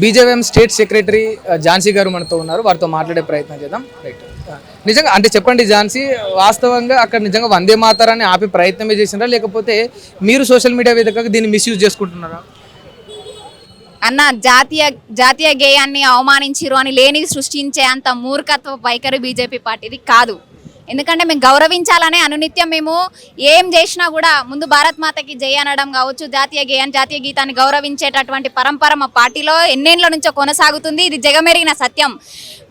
బీజేపీఎం state secretary Jhansi గారు మనతో ఉన్నారు. వారితో మాట్లాడే ప్రయత్నం చేద్దాం. రైట్, నిజంగా అంటే చెప్పండి ఝాన్సీ, వాస్తవంగా అక్కడ నిజంగా వందే మాతరాన్ని ఆపే ప్రయత్నమే చేసినారా, లేకపోతే మీరు సోషల్ మీడియా వేదికగా దీన్ని మిస్యూజ్ చేసుకుంటున్నారా? అన్న జాతీయ గేయాన్ని అవమానించిరు అని లేనిది సృష్టించే అంత మూర్ఖత్వ వైఖరి బీజేపీ పార్టీది కాదు. ఎందుకంటే మేము గౌరవించాలనే అనునిత్యం మేము ఏం చేసినా కూడా ముందు భారత్ మాతకి జై అనడం కావచ్చు, జాతీయ గీతాన్ని గౌరవించేటటువంటి పరంపర మా పార్టీలో ఎన్నేళ్ల నుంచో కొనసాగుతుంది. ఇది జగమెరిగిన సత్యం.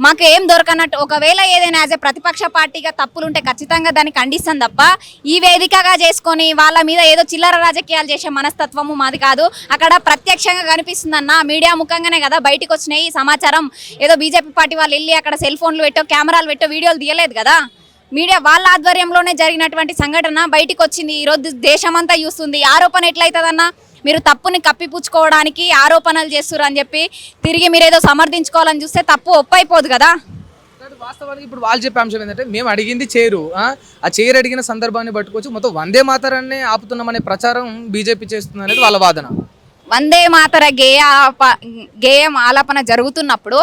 మాకు ఏం దొరకనట్టు ఒకవేళ ఏదైనా యాజ్ ఏ ప్రతిపక్ష పార్టీగా తప్పులుంటే ఖచ్చితంగా దాన్ని ఖండిస్తాం తప్ప ఈ వేదికగా చేసుకొని వాళ్ళ మీద ఏదో చిల్లర రాజకీయాలు చేసే మనస్తత్వము మాది కాదు. అక్కడ ప్రత్యక్షంగా కనిపిస్తుందన్న, మీడియా ముఖంగానే కదా బయటకు వచ్చినాయి ఈ సమాచారం. ఏదో బీజేపీ పార్టీ వాళ్ళు వెళ్ళి అక్కడ సెల్ ఫోన్లు పెట్టో కెమెరాలు పెట్టో వీడియోలు తీయలేదు కదా. మీడియా వాళ్ళ ఆధ్వర్యంలోనే జరిగినటువంటి సంఘటన బయటికి వచ్చింది. ఈరోజు దేశమంతా చూస్తుంది. ఆరోపణ ఎట్లయితుందన్న? మీరు తప్పుని కప్పిపుచ్చుకోవడానికి ఆరోపణలు చేస్తున్నారు అని చెప్పి తిరిగి మీరేదో సమర్థించుకోవాలని చూస్తే తప్పు ఒప్పైపోదు కదా. వాస్తవానికి ఇప్పుడు వాళ్ళు చెప్పే అంశం ఏంటంటే, మేము అడిగింది చైరు, ఆ చైర్ అడిగిన సందర్భాన్ని పట్టుకోవచ్చు మొత్తం వందే మాతరాన్ని ఆపుతున్నామనే ప్రచారం బీజేపీ చేస్తుంది అనేది వాళ్ళ వాదన. వందే మాతర గేయం ఆలాపన జరుగుతున్నప్పుడు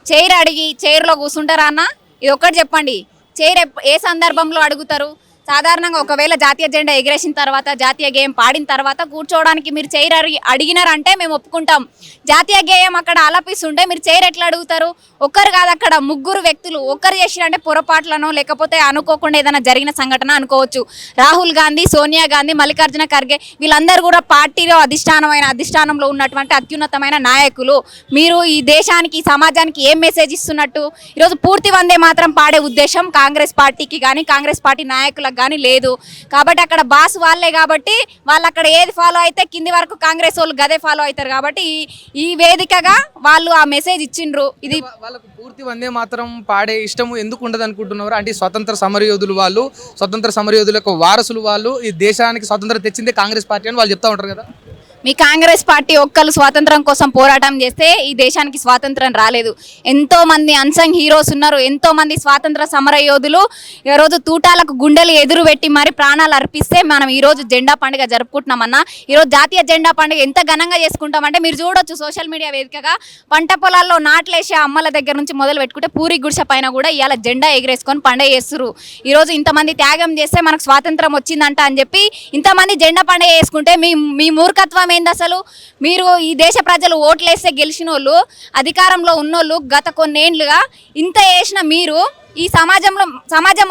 చైర్ అడిగి చైర్లో కూర్చుంటారా అన్న? ఇది ఒక్కటి చెప్పండి. చైర్ ఏ సందర్భంలో అడుగుతారు? సాధారణంగా ఒకవేళ జాతీయ జెండా ఎగిరేసిన తర్వాత జాతీయ గేయం పాడిన తర్వాత కూర్చోవడానికి మీరు చైర్ అడిగినారంటే మేము ఒప్పుకుంటాం. జాతీయ గేయం అక్కడ ఆలపిస్తుంటే మీరు చైర్ ఎట్లా అడుగుతారు? ఒక్కరు కాదు, అక్కడ ముగ్గురు వ్యక్తులు ఒక్కరు చేసిరంటే పొరపాట్లనో లేకపోతే అనుకోకుండా ఏదైనా జరిగిన సంఘటన అనుకోవచ్చు. రాహుల్ గాంధీ, సోనియా గాంధీ, మల్లికార్జున ఖర్గే వీళ్ళందరూ కూడా పార్టీలో అధిష్టానంలో ఉన్నటువంటి అత్యున్నతమైన నాయకులు. మీరు ఈ దేశానికి సమాజానికి ఏం మెసేజ్ ఇస్తున్నట్టు? ఈరోజు పూర్తి వందే మాత్రం పాడే ఉద్దేశం కాంగ్రెస్ పార్టీకి కానీ కాంగ్రెస్ పార్టీ నాయకులకు కానీ లేదు. కాబట్టి అక్కడ బాస్ వాళ్ళే, కాబట్టి వాళ్ళు అక్కడ ఏది ఫాలో అయితే కింది వరకు కాంగ్రెస్ వాళ్ళు గదే ఫాలో అవుతారు. కాబట్టి ఈ వేదికగా వాళ్ళు ఆ మెసేజ్ ఇచ్చిండ్రు. ఇది వాళ్ళకు పూర్తి వందే మాత్రం పాడే ఇష్టం ఎందుకు ఉండదు అనుకుంటున్నారు? అంటే స్వతంత్ర సమరయోధులు వాళ్ళు, స్వతంత్ర సమరయోధుల యొక్క వారసులు వాళ్ళు, ఈ దేశానికి స్వతంత్రం తెచ్చిందే కాంగ్రెస్ పార్టీ అని వాళ్ళు చెప్తా ఉంటారు కదా. మీ కాంగ్రెస్ పార్టీ ఒక్కళ్ళు స్వాతంత్రం కోసం పోరాటం చేస్తే ఈ దేశానికి స్వాతంత్రం రాలేదు. ఎంతోమంది అన్సంగ్ హీరోస్ ఉన్నారు, ఎంతోమంది స్వాతంత్ర సమర యోధులు ఈరోజు తూటాలకు గుండెలు ఎదురు పెట్టి మరి ప్రాణాలు అర్పిస్తే మనం ఈరోజు జెండా పండుగ జరుపుకుంటున్నామన్నా. ఈరోజు జాతీయ జెండా పండుగ ఎంత ఘనంగా చేసుకుంటామంటే మీరు చూడొచ్చు సోషల్ మీడియా వేదికగా పంట పొలాల్లో నాట్లేసే అమ్మల దగ్గర నుంచి మొదలు పెట్టుకుంటే పూరి గుడిసె పైన కూడా ఇవాళ జెండా ఎగిరేసుకొని పండుగ చేస్తున్నారు. ఈరోజు ఇంతమంది త్యాగం చేస్తే మనకు స్వాతంత్రం వచ్చిందంట అని చెప్పి ఇంతమంది జెండా పండుగ చేసుకుంటే మీ మూర్ఖత్వం ఏంది అసలు? మీరు ఈ దేశ ప్రజలు ఓట్లేస్తే గెలిచిన వాళ్ళు, అధికారంలో ఉన్నోళ్ళు గత కొన్నేళ్లుగా ఇంత చేసిన మీరు ఈ సమాజం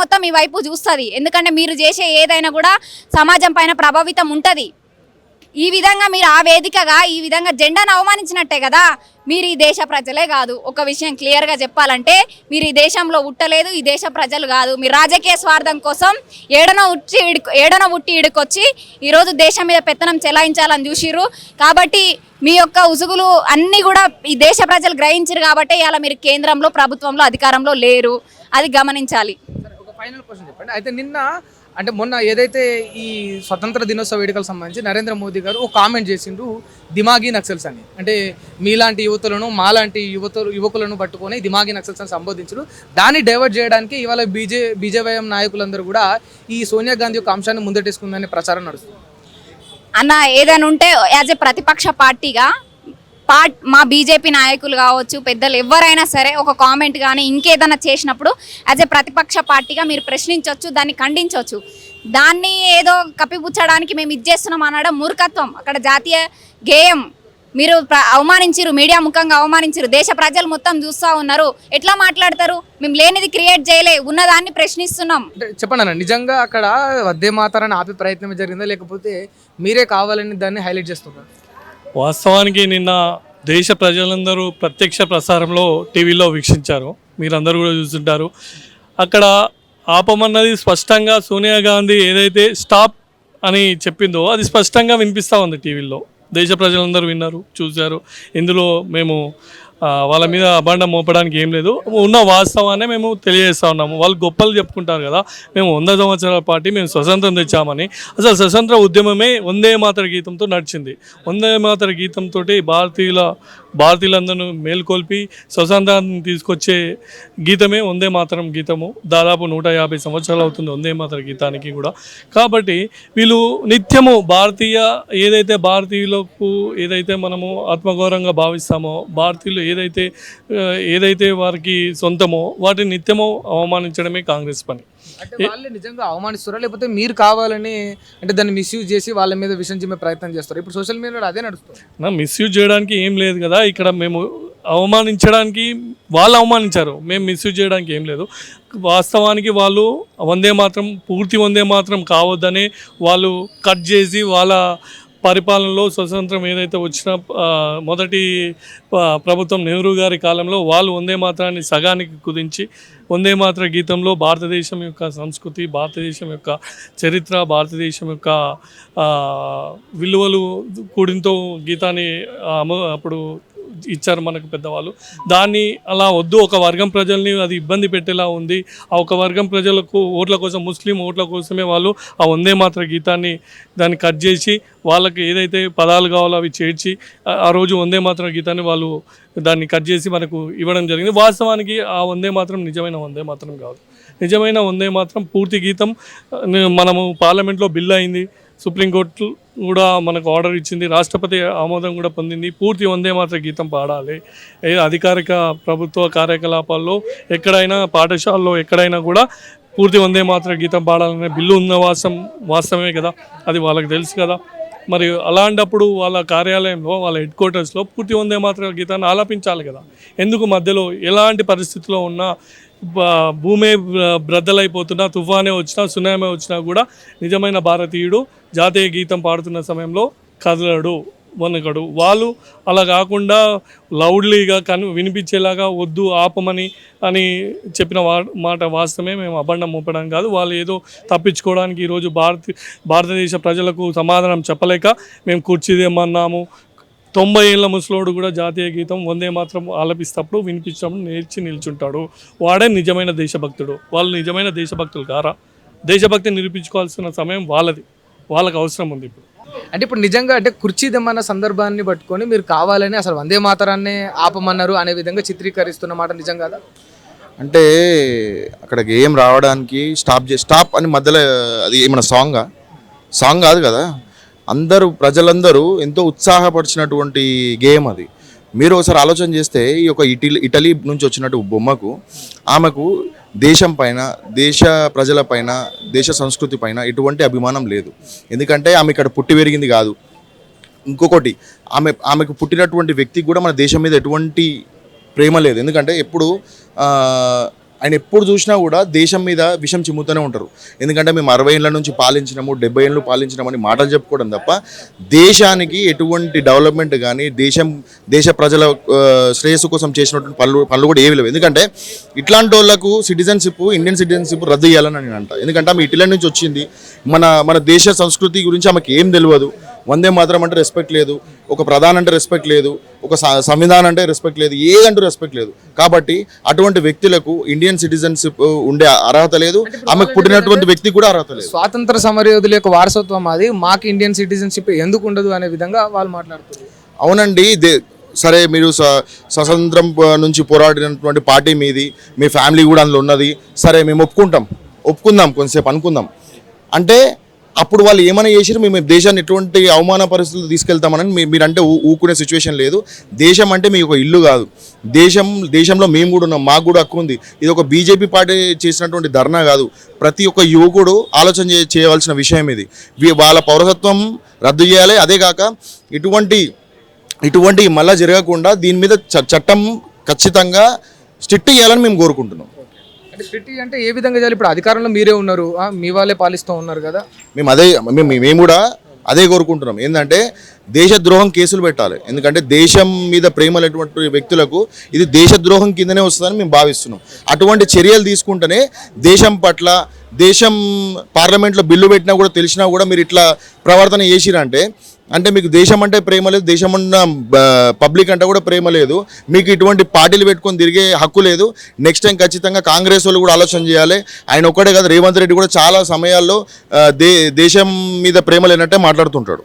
మొత్తం మీ వైపు చూస్తుంది. ఎందుకంటే మీరు చేసే ఏదైనా కూడా సమాజం పైన ప్రభావితం ఉంటుంది. ఈ విధంగా మీరు ఆ వేదికగా ఈ విధంగా జెండాను అవమానించినట్టే కదా. మీరు ఈ దేశ ప్రజలే కాదు. ఒక విషయం క్లియర్గా చెప్పాలంటే మీరు ఈ దేశంలో ఉట్టలేదు, ఈ దేశ ప్రజలు కాదు. మీరు రాజకీయ స్వార్థం కోసం ఏడనో ఉట్టి ఇడుకొచ్చి ఈరోజు దేశం మీద పెత్తనం చెలాయించాలని చూసిర్రు. కాబట్టి మీ యొక్క ఉసుగులు అన్నీ కూడా ఈ దేశ ప్రజలు గ్రహించారు. కాబట్టి ఇలా మీరు కేంద్రంలో ప్రభుత్వంలో అధికారంలో లేరు, అది గమనించాలి. ఒక ఫైనల్ క్వశ్చన్ చెప్పండి. అయితే అంటే మొన్న ఏదైతే ఈ స్వతంత్ర దినోత్సవ వేడుకలకు సంబంధించి నరేంద్ర మోదీ గారు ఒక కామెంట్ చేసిండు, దిమాగీ నక్సల్స్ అని. అంటే మీలాంటి యువతులను మాలాంటి యువకులను పట్టుకొని దిమాగీ నక్సల్స్ అని సంబోధించరు. దాన్ని డైవర్ట్ చేయడానికి ఇవాళ బీజేపీఎం నాయకులందరూ కూడా ఈ సోనియా గాంధీ యొక్క అంశాన్ని ముందటేసుకుందనే ప్రచారం నడుస్తుంది. అన్న ఏదైనా ఉంటే యాజ్ ఏ ప్రతిపక్ష పార్టీగా మా బీజేపీ నాయకులు కావచ్చు, పెద్దలు ఎవరైనా సరే ఒక కామెంట్ కానీ ఇంకేదైనా చేసినప్పుడు యాజ్ ఏ ప్రతిపక్ష పార్టీగా మీరు ప్రశ్నించవచ్చు, దాన్ని ఖండించవచ్చు. దాన్ని ఏదో కప్పిపుచ్చడానికి మేము ఇది చేస్తున్నాం అనడం మూర్ఖత్వం. అక్కడ జాతీయ గేయం మీరు అవమానించారు, మీడియా ముఖంగా అవమానించారు, దేశ ప్రజలు మొత్తం చూస్తూ ఉన్నారు. ఎట్లా మాట్లాడతారు? మేము లేనిది క్రియేట్ చేయలే, ఉన్నదాన్ని ప్రశ్నిస్తున్నాం. చెప్పండి అన్న, నిజంగా అక్కడ వందే మాతరాన్ని ఆపే ప్రయత్నం జరిగిందా, లేకపోతే మీరే కావాలని దాన్ని హైలైట్ చేస్తున్నారు? వాస్తవానికి నిన్న దేశ ప్రజలందరూ ప్రత్యక్ష ప్రసారంలో టీవీలో వీక్షించారు, మీరందరూ కూడా చూస్తుంటారు. అక్కడ ఆపమన్నది స్పష్టంగా సోనియా గాంధీ ఏదైతే స్టాప్ అని చెప్పిందో అది స్పష్టంగా వినిపిస్తూ ఉంది టీవీలో. దేశ ప్రజలందరూ విన్నారు, చూశారు. ఇందులో మేము వాళ్ళ మీద అభాండం మోపడానికి ఏం లేదు, ఉన్న వాస్తవాన్ని మేము తెలియజేస్తా ఉన్నాము. వాళ్ళు గొప్పలు చెప్పుకుంటారు కదా, మేము 100 సంవత్సరాల పాటు మేము స్వతంత్రం తెచ్చామని. అసలు స్వతంత్ర ఉద్యమమే వందే మాతర గీతంతో నడిచింది. వందే మాతర గీతంతో భారతీయులందరూ మేల్కొల్పి స్వతంత్రాన్ని తీసుకొచ్చే గీతమే వందే మాతరం గీతము. దాదాపు 150 సంవత్సరాలు అవుతుంది వందే మాతర గీతానికి కూడా. కాబట్టి వీళ్ళు నిత్యము భారతీయులకు ఏదైతే మనము ఆత్మగౌరవంగా భావిస్తామో, భారతీయులు ఏదైతే వారికి సొంతమో వాటిని నిత్యము అవమానించడమే కాంగ్రెస్ పని. అంటే వాళ్ళే నిజంగా అవమానిస్తారా, లేకపోతే మీరు కావాలని అంటే దాన్ని మిస్యూజ్ చేసి వాళ్ళ మీద విషయం చిమ్మే ప్రయత్నం చేస్తారు? ఇప్పుడు సోషల్ మీడియాలో అదే నడుస్తుంది. మిస్యూజ్ చేయడానికి ఏం లేదు కదా, ఇక్కడ మేము అవమానించడానికి వాళ్ళు అవమానించారు, మేము మిస్యూజ్ చేయడానికి ఏం లేదు. వాస్తవానికి వాళ్ళు పూర్తి వందే మాత్రం కావద్దని వాళ్ళు కట్ చేసి వాళ్ళ పరిపాలనలో స్వతంత్రం ఏదైతే వచ్చిన మొదటి ప్రభుత్వం నెహ్రూ గారి కాలంలో వాళ్ళు వందే మాత్రాన్ని సగానికి కుదించి వందే మాత్ర గీతంలో భారతదేశం యొక్క సంస్కృతి, భారతదేశం యొక్క చరిత్ర, భారతదేశం యొక్క విలువలు కూడింతో గీతాన్ని అప్పుడు ఇచ్చారు మనకు పెద్దవాళ్ళు. దాన్ని అలా వద్దు, ఒక వర్గం ప్రజల్ని అది ఇబ్బంది పెట్టేలా ఉంది, ఆ ఒక వర్గం ప్రజలకు ఓట్ల కోసం, ముస్లిం ఓట్ల కోసమే వాళ్ళు ఆ వందే మాత్ర దాన్ని కట్ చేసి వాళ్ళకి ఏదైతే పదాలు కావాలో అవి చేర్చి ఆ రోజు వందే మాత్ర గీతాన్ని వాళ్ళు దాన్ని కట్ చేసి మనకు ఇవ్వడం జరిగింది. వాస్తవానికి ఆ వందే మాత్రం నిజమైన వందే మాత్రం కాదు. నిజమైన వందే మాత్రం పూర్తి గీతం మనము పార్లమెంట్లో బిల్ అయింది, సుప్రీంకోర్టు కూడా మనకు ఆర్డర్ ఇచ్చింది, రాష్ట్రపతి ఆమోదం కూడా పొందింది. పూర్తి వందే మాత్ర గీతం పాడాలి. అధికారిక ప్రభుత్వ కార్యకలాపాల్లో ఎక్కడైనా, పాఠశాలలో ఎక్కడైనా కూడా పూర్తి వందే మాత్ర గీతం పాడాలనే బిల్లు ఉన్న వాస్తవమే కదా, అది వాళ్ళకి తెలుసు కదా. మరి అలాంటప్పుడు వాళ్ళ కార్యాలయంలో, వాళ్ళ హెడ్ క్వార్టర్స్లో పూర్తి వందే మాత్ర గీతాన్ని ఆలపించాలి కదా. ఎందుకు మధ్యలో ఎలాంటి పరిస్థితిలో ఉన్నా, భూమే బ్రద్దలైపోతున్నా, తుఫానే వచ్చినా, సునామీ వచ్చినా కూడా నిజమైన భారతీయుడు జాతీయ గీతం పాడుతున్న సమయంలో కదలడు, వనకడు. వాళ్ళు అలా కాకుండా లౌడ్లీగా వినిపించేలాగా వద్దు, ఆపమని చెప్పిన మాట వాస్తవమే. మేము అభండం మోపడం కాదు. వాళ్ళు ఏదో తప్పించుకోవడానికి ఈరోజు భారతదేశ ప్రజలకు సమాధానం చెప్పలేక మేము కుర్చీదేమన్నాము. 90 ఏళ్ళ ముసలోడు కూడా జాతీయ గీతం వందే మాత్రం ఆలపిస్తప్పుడు వినిపించడం నేర్చి నిల్చుంటాడు. వాడే నిజమైన దేశభక్తుడు. వాళ్ళు నిజమైన దేశభక్తులు కారా? దేశభక్తిని నిరూపించుకోవాల్సిన సమయం వాళ్ళకి అవసరం ఉంది ఇప్పుడు. అంటే ఇప్పుడు నిజంగా అంటే కుర్చీ దమ్మన్న సందర్భాన్ని పట్టుకొని మీరు కావాలని అసలు వందే మాతరాన్ని ఆపమన్నారు అనే విధంగా చిత్రీకరిస్తున్న మాట నిజం కదా? అంటే అక్కడ గేమ్ రావడానికి స్టాప్ అని మధ్యలో అది ఏమైనా సాంగ్ కాదు కదా. ప్రజలందరూ ఎంతో ఉత్సాహపరిచినటువంటి గేమ్ అది. మీరు ఒకసారి ఆలోచన చేస్తే ఈ యొక్క ఇటలీ నుంచి వచ్చినట్టు బొమ్మకు, ఆమెకు దేశం పైన, దేశ ప్రజల పైన, దేశ సంస్కృతి పైన ఎటువంటి అభిమానం లేదు. ఎందుకంటే ఆమె ఇక్కడ పుట్టి పెరిగింది కాదు. ఇంకొకటి, ఆమెకు పుట్టినటువంటి వ్యక్తికి కూడా మన దేశం మీద ఎటువంటి ప్రేమ లేదు. ఎందుకంటే ఆయన ఎప్పుడు చూసినా కూడా దేశం మీద విషం చిమ్ముతూనే ఉంటారు. ఎందుకంటే మేము 60 ఏళ్ళ నుంచి పాలించినాము, 70 ఏళ్ళు పాలించినామని మాటలు చెప్పుకోవడం తప్ప దేశానికి ఎటువంటి డెవలప్మెంట్ కానీ, దేశ ప్రజల శ్రేయస్సు కోసం చేసినటువంటి పనులు కూడా ఏవి లేవు. ఎందుకంటే ఇట్లాంటి వాళ్ళకు ఇండియన్ సిటిజన్షిప్ రద్దు చేయాలని నేను అంట. ఎందుకంటే ఆమె ఇటలీ నుంచి వచ్చింది. మన దేశ సంస్కృతి గురించి ఆమెకి ఏం తెలియదు. వందే మాత్రం అంటే రెస్పెక్ట్ లేదు, ఒక ప్రధాని అంటే రెస్పెక్ట్ లేదు, ఒక సంవిధానం అంటే రెస్పెక్ట్ లేదు, ఏదంటూ రెస్పెక్ట్ లేదు. కాబట్టి అటువంటి వ్యక్తులకు ఇండియన్ సిటిజన్షిప్ ఉండే అర్హత లేదు, ఆమెకు పుట్టినటువంటి వ్యక్తి కూడా అర్హత లేదు. స్వాతంత్ర సమరయోధుల యొక్క వారసత్వం అది, మాకు ఇండియన్ సిటిజన్షిప్ ఎందుకు ఉండదు అనే విధంగా వాళ్ళు మాట్లాడుతున్నారు. అవునండి, సరే మీరు స్వతంత్రం నుంచి పోరాడినటువంటి పార్టీ మీది, మీ ఫ్యామిలీ కూడా అందులో ఉన్నది, సరే మేము ఒప్పుకుందాం, కొంతసేపు అనుకుందాం. అంటే అప్పుడు వాళ్ళు ఏమైనా చేసిరు, మేము దేశాన్ని ఎటువంటి అవమాన పరిస్థితులు తీసుకెళ్తామని మీరంటే ఊకునే సిచ్యువేషన్ లేదు. దేశం అంటే మీకు ఒక ఇల్లు కాదు. దేశంలో మేము కూడా ఉన్నాం, మాకు కూడా హక్కు ఉంది. ఇది ఒక బీజేపీ పార్టీ చేసినటువంటి ధర్నా కాదు. ప్రతి ఒక్క యువకుడు ఆలోచన చేయవలసిన విషయం ఇది. వాళ్ళ పౌరసత్వం రద్దు చేయాలి. అదే కాక ఇటువంటి మళ్ళా జరగకుండా దీని మీద చట్టం ఖచ్చితంగా స్ట్రిక్ట్ చేయాలని మేము కోరుకుంటున్నాం. అంటే స్ట్రిక్ట్ అంటే ఏ విధంగా చేయాలి? ఇప్పుడు అధికారంలో మీరే ఉన్నారు, మీ వాళ్ళే పాలిస్తూ ఉన్నారు కదా. మేము కూడా అదే కోరుకుంటున్నాం. ఏంటంటే దేశద్రోహం కేసులు పెట్టాలి. ఎందుకంటే దేశం మీద ప్రేమ లేనటువంటి వ్యక్తులకు ఇది దేశద్రోహం కిందనే వస్తుందని మేము భావిస్తున్నాం. అటువంటి చర్యలు తీసుకుంటేనే దేశం పట్ల, దేశం పార్లమెంట్లో బిల్లు పెట్టినా కూడా తెలిసినా కూడా మీరు ఇట్లా ప్రవర్తన చేసిరంటే అంటే మీకు దేశం అంటే ప్రేమ లేదు, దేశం ఉన్న పబ్లిక్ అంటే కూడా ప్రేమ లేదు, మీకు ఇటువంటి పార్టీలు పెట్టుకొని తిరిగే హక్కు లేదు. నెక్స్ట్ టైం ఖచ్చితంగా కాంగ్రెస్ వాళ్ళు కూడా ఆలోచన చేయాలి. ఆయన ఒక్కడే కాదు, రేవంత్ రెడ్డి కూడా చాలా సమయాల్లో దేశం మీద ప్రేమ లేనట్టే మాట్లాడుతుంటాడు.